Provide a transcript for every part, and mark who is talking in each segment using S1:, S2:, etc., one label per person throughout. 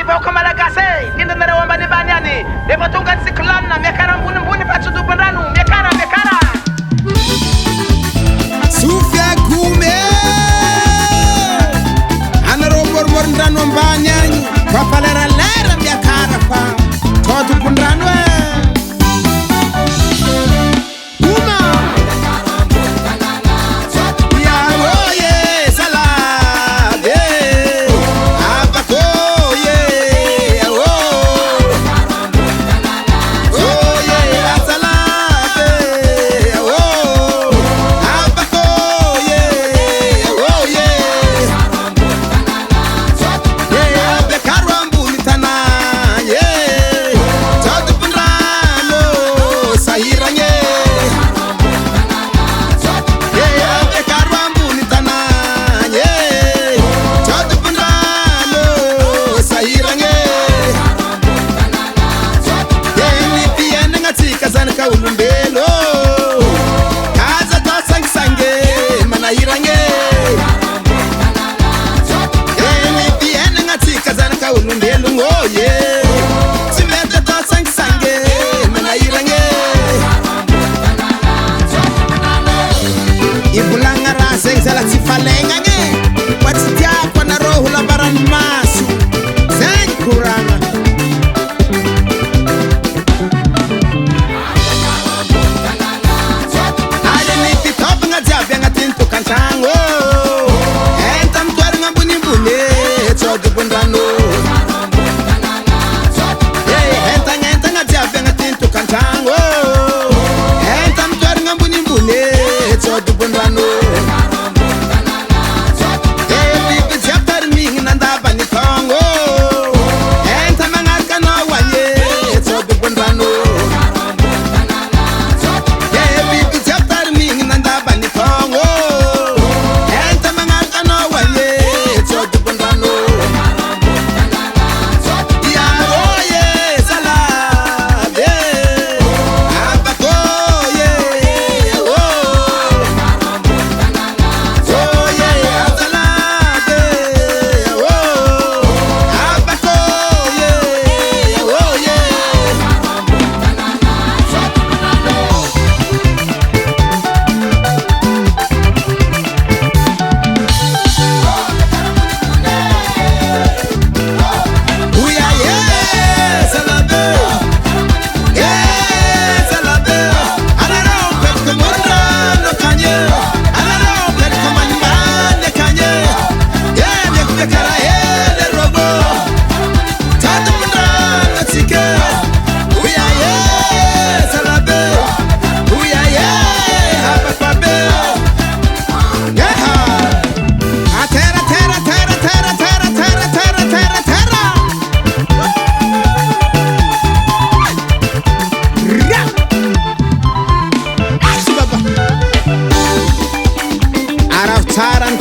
S1: Poko Malagase, Linda Wambani Banyani, Levatunga Siklana, Mekara Bunibuni Pachudu Bananu, Mekara.
S2: Sufia Kume Anarobor Morndano Banyani, Papalera Lera Mekara Pa, Totu Punranwe.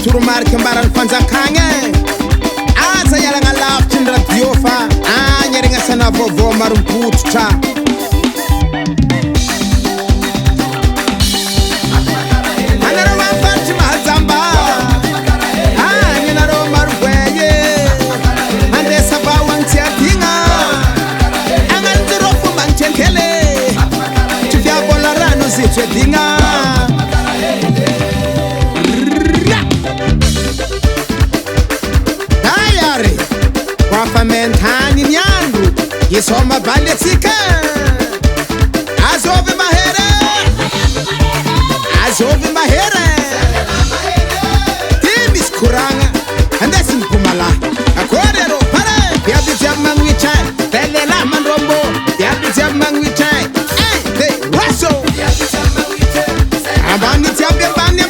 S2: Turumar kembaran panjakanye Asa yalanga laf cindra diofa Nyeringa sana vovo marumputra Anaro mafanchi mahazamba Ninaro marubweye Ande saba wangtia tinga Anganzirofu manchenkele Chufya bola rano zitwe dinga Mentani nyangu Yisoma baletsika Azove mahere Timis kuranga Andesi mkumala Akorero pare Biabi jamang wichai Telela mandrombo Biabi jamang wichai Hey Raso Abani tiabi bani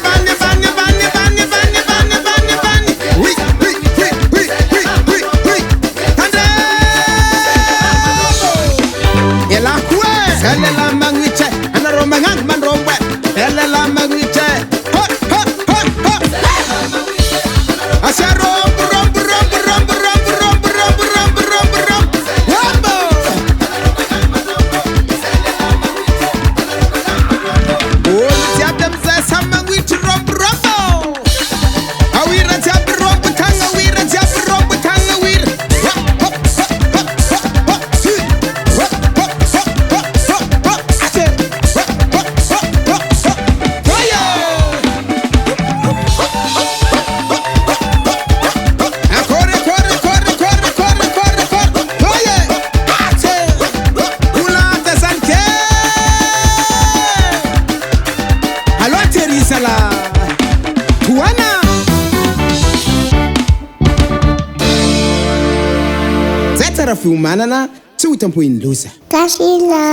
S2: tsara fiomanana tsy ho itam-po iny loza
S3: Kasila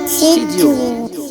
S3: Studio.